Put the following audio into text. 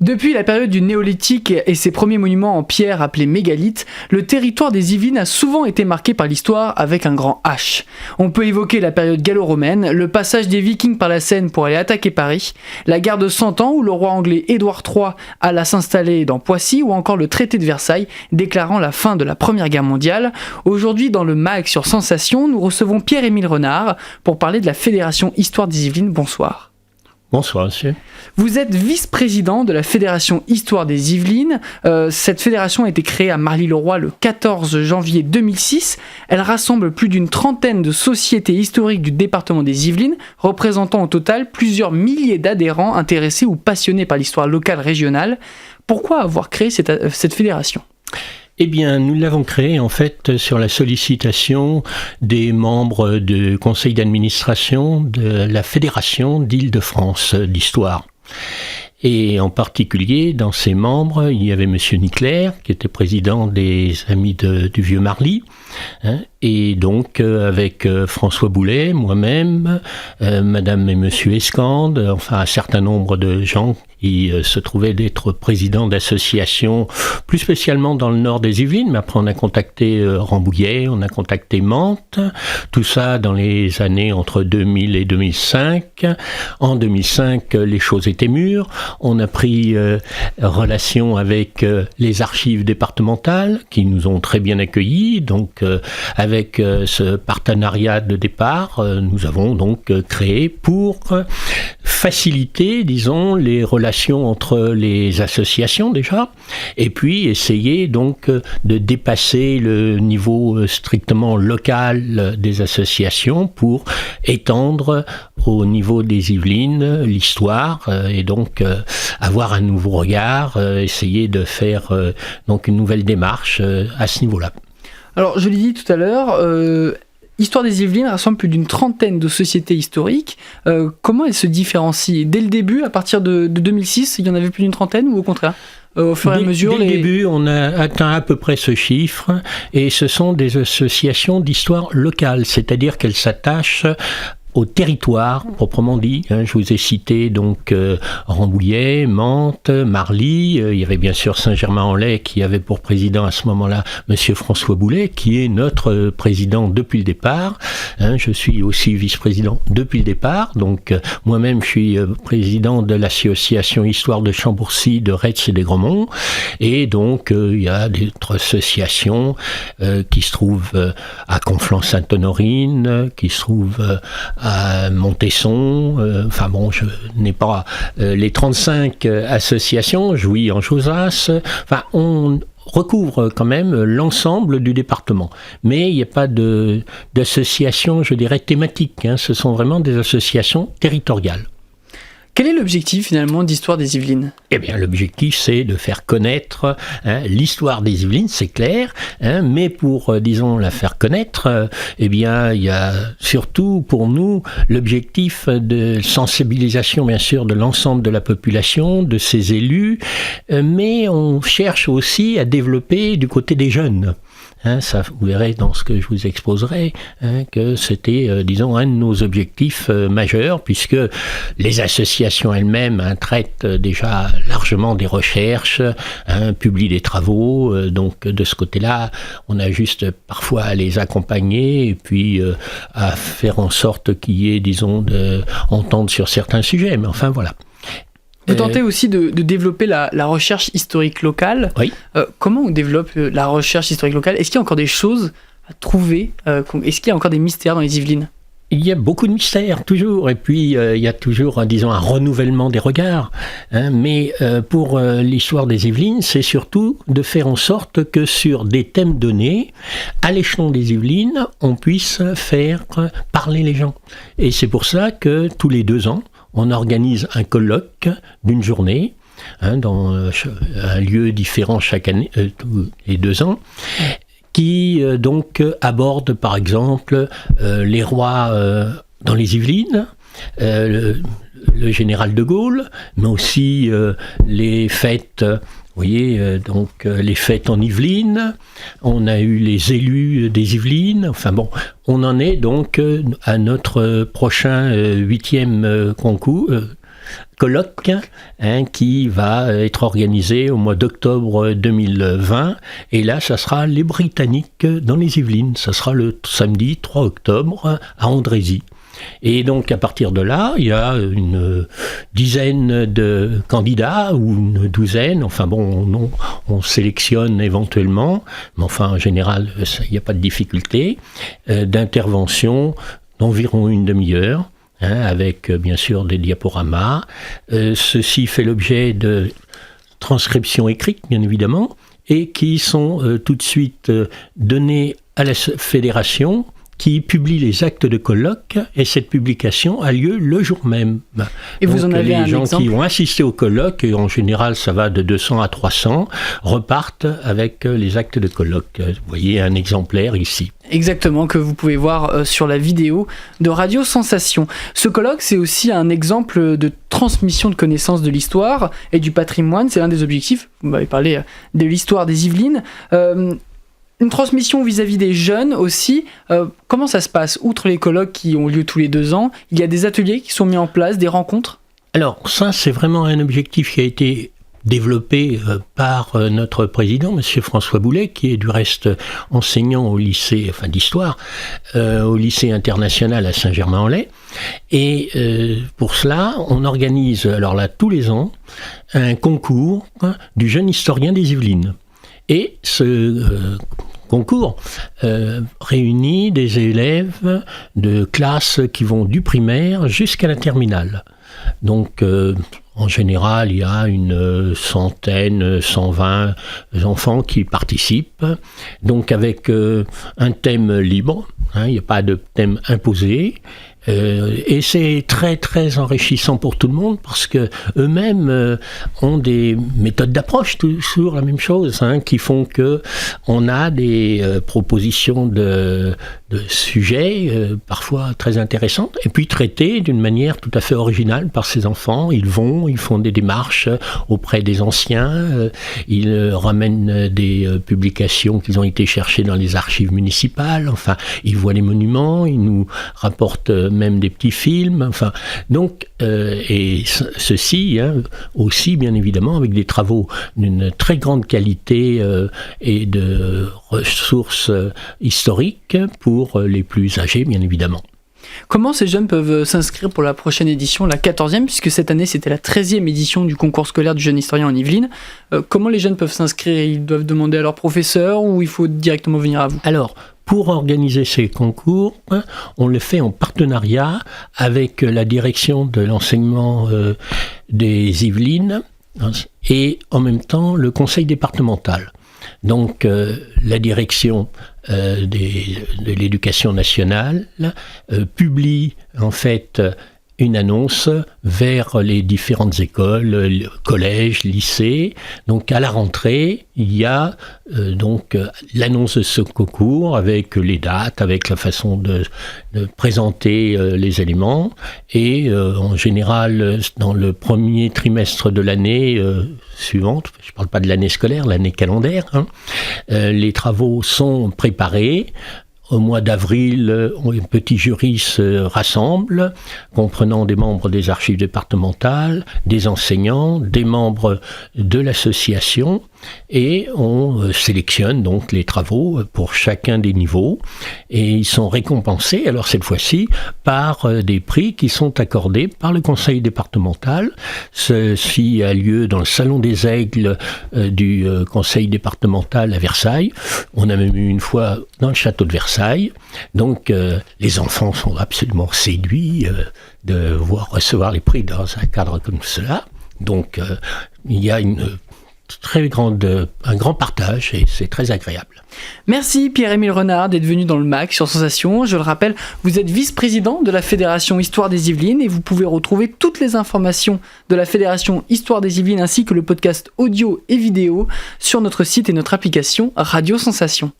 Depuis la période du néolithique et ses premiers monuments en pierre appelés mégalithes, le territoire des Yvelines a souvent été marqué par l'histoire avec un grand H. On peut évoquer la période gallo-romaine, le passage des Vikings par la Seine pour aller attaquer Paris, la guerre de 100 ans où le roi anglais Édouard III alla s'installer dans Poissy, ou encore le traité de Versailles déclarant la fin de la Première Guerre mondiale. Aujourd'hui, dans le MAG sur Sensation, nous recevons Pierre-Émile Renard pour parler de la Fédération Histoire des Yvelines. Bonsoir. Bonsoir, monsieur. Vous êtes vice-président de la Fédération Histoire des Yvelines. Cette fédération a été créée à Marly-le-Roi le 14 janvier 2006. Elle rassemble plus d'une trentaine de sociétés historiques du département des Yvelines, représentant au total plusieurs milliers d'adhérents intéressés ou passionnés par l'histoire locale régionale. Pourquoi avoir créé cette fédération ? Eh bien, nous l'avons créé en fait sur la sollicitation des membres du conseil d'administration de la Fédération d'Île-de-France d'Histoire. Et en particulier, dans ces membres, il y avait Monsieur Nicler, qui était président des Amis du Vieux Marly, et donc avec François Boulet, moi-même, Madame et Monsieur Escande, enfin un certain nombre de gens qui se trouvaient d'être présidents d'associations, plus spécialement dans le nord des Yvelines, mais après on a contacté Rambouillet, on a contacté Mantes, tout ça dans les années entre 2000 et 2005. En 2005, les choses étaient mûres, on a pris relation avec les archives départementales, qui nous ont très bien accueillis, donc avec ce partenariat de départ, nous avons donc créé pour faciliter, disons, les relations entre les associations déjà, et puis essayer donc de dépasser le niveau strictement local des associations pour étendre au niveau des Yvelines l'histoire et donc avoir un nouveau regard, essayer de faire donc une nouvelle démarche à ce niveau-là. Alors, je l'ai dit tout à l'heure, Histoire des Yvelines rassemble plus d'une trentaine de sociétés historiques. Comment elles se différencient ? Dès le début, à partir de 2006, il y en avait plus d'une trentaine, ou au contraire ? Au fur et à mesure, dès le début, on a atteint à peu près ce chiffre, et ce sont des associations d'histoire locale, c'est-à-dire qu'elles s'attachent au territoire proprement dit. Je vous ai cité donc Rambouillet, Mantes, Marly, il y avait bien sûr Saint-Germain-en-Laye qui avait pour président à ce moment-là Monsieur François Boulet, qui est notre président depuis le départ. Je suis aussi vice-président depuis le départ, donc moi-même je suis président de l'association Histoire de Chambourcy, de Retz et des Grands-Monts, et donc il y a d'autres associations qui se trouvent à Conflans-Sainte-Honorine, qui se trouvent à Montesson, enfin bon, je n'ai pas les 35 associations, Jouy en Josas, enfin on recouvre quand même l'ensemble du département. Mais il n'y a pas d'association, je dirais, thématique, ce sont vraiment des associations territoriales. Quel est l'objectif finalement d'Histoire des Yvelines ? Eh bien, l'objectif, c'est de faire connaître l'histoire des Yvelines, c'est clair, mais pour, disons, la faire connaître, eh bien, il y a surtout pour nous l'objectif de sensibilisation, bien sûr, de l'ensemble de la population, de ses élus, mais on cherche aussi à développer du côté des jeunes. Ça, vous verrez dans ce que je vous exposerai, que c'était, disons, un de nos objectifs majeurs, puisque les associations elles-mêmes traitent déjà largement des recherches, publient des travaux, donc de ce côté-là, on a juste parfois à les accompagner et puis à faire en sorte qu'il y ait, disons, entendre sur certains sujets, mais enfin voilà. Vous tentez aussi de développer la recherche historique locale. Oui. Comment on développe la recherche historique locale ? Est-ce qu'il y a encore des choses à trouver ? Est-ce qu'il y a encore des mystères dans les Yvelines ? Il y a beaucoup de mystères, toujours, et puis il y a toujours, disons, un renouvellement des regards. Mais pour l'histoire des Yvelines, c'est surtout de faire en sorte que sur des thèmes donnés, à l'échelon des Yvelines, on puisse faire parler les gens. Et c'est pour ça que tous les 2 ans, on organise un colloque d'une journée, dans un lieu différent chaque année, tous les 2 ans, qui donc aborde par exemple les rois dans les Yvelines, le général de Gaulle, mais aussi les fêtes. Vous voyez, donc les fêtes en Yvelines, on a eu les élus des Yvelines, enfin bon, on en est donc à notre prochain 8e concours, colloque qui va être organisé au mois d'octobre 2020. Et là, ça sera les Britanniques dans les Yvelines. Ça sera le samedi 3 octobre à Andrézy. Et donc à partir de là, il y a une dizaine de candidats ou une douzaine, enfin bon, on sélectionne éventuellement, mais enfin en général, il n'y a pas de difficulté, d'intervention d'environ une demi-heure, avec bien sûr des diaporamas. Ceci fait l'objet de transcriptions écrites, bien évidemment, et qui sont tout de suite données à la fédération, qui publie les actes de colloque, et cette publication a lieu le jour même. Et donc, vous en avez un exemple ? Les gens qui ont assisté au colloque, et en général ça va de 200 à 300, repartent avec les actes de colloque. Vous voyez un exemplaire ici. Exactement, que vous pouvez voir sur la vidéo de Radio Sensation. Ce colloque, c'est aussi un exemple de transmission de connaissances de l'histoire et du patrimoine. C'est l'un des objectifs. Vous m'avez parlé de l'histoire des Yvelines. Une transmission vis-à-vis des jeunes aussi. Comment ça se passe ? Outre les colloques qui ont lieu tous les 2 ans, il y a des ateliers qui sont mis en place, des rencontres ? Alors ça, c'est vraiment un objectif qui a été développé par notre président, M. François Boulet, qui est du reste enseignant au lycée, d'histoire, au lycée international à Saint-Germain-en-Laye. Et pour cela, on organise, alors là, tous les ans, un concours du jeune historien des Yvelines. Et ce concours réunit des élèves de classes qui vont du primaire jusqu'à la terminale. Donc, en général, il y a une 120 enfants qui participent, donc avec un thème libre, il n'y a pas de thème imposé. Et c'est très très enrichissant pour tout le monde parce que eux-mêmes ont des méthodes d'approche toujours la même chose, qui font que on a des propositions de sujets parfois très intéressantes et puis traitées d'une manière tout à fait originale par ces enfants. Ils font des démarches auprès des anciens, ils ramènent des publications qu'ils ont été chercher dans les archives municipales, ils voient les monuments, ils nous rapportent même des petits films, donc et ceci aussi bien évidemment avec des travaux d'une très grande qualité et de ressources historiques pour les plus âgés bien évidemment. Comment ces jeunes peuvent s'inscrire pour la prochaine édition, la 14e, puisque cette année c'était la 13e édition du concours scolaire du jeune historien en Yvelines. Comment les jeunes peuvent s'inscrire ? Ils doivent demander à leur professeur ou il faut directement venir à vous ? Alors, pour organiser ces concours, on le fait en partenariat avec la direction de l'enseignement des Yvelines et en même temps le conseil départemental. Donc la direction de l'éducation nationale publie en fait une annonce vers les différentes écoles, collèges, lycées. Donc à la rentrée, il y a l'annonce de ce concours avec les dates, avec la façon de présenter les éléments. Et en général, dans le premier trimestre de l'année suivante, je ne parle pas de l'année scolaire, l'année calendaire, les travaux sont préparés. Au mois d'avril, un petit jury se rassemble, comprenant des membres des archives départementales, des enseignants, des membres de l'association, et on sélectionne donc les travaux pour chacun des niveaux, et ils sont récompensés, alors cette fois-ci, par des prix qui sont accordés par le conseil départemental. Ceci a lieu dans le salon des Aigles du conseil départemental à Versailles. On a même eu une fois dans le château de Versailles. Donc les enfants sont absolument séduits de recevoir les prix dans un cadre comme cela. Donc il y a un grand partage et c'est très agréable. Merci Pierre-Émile Renard d'être venu dans le MAC sur Sensation. Je le rappelle, vous êtes vice-président de la Fédération Histoire des Yvelines et vous pouvez retrouver toutes les informations de la Fédération Histoire des Yvelines ainsi que le podcast audio et vidéo sur notre site et notre application Radio Sensation.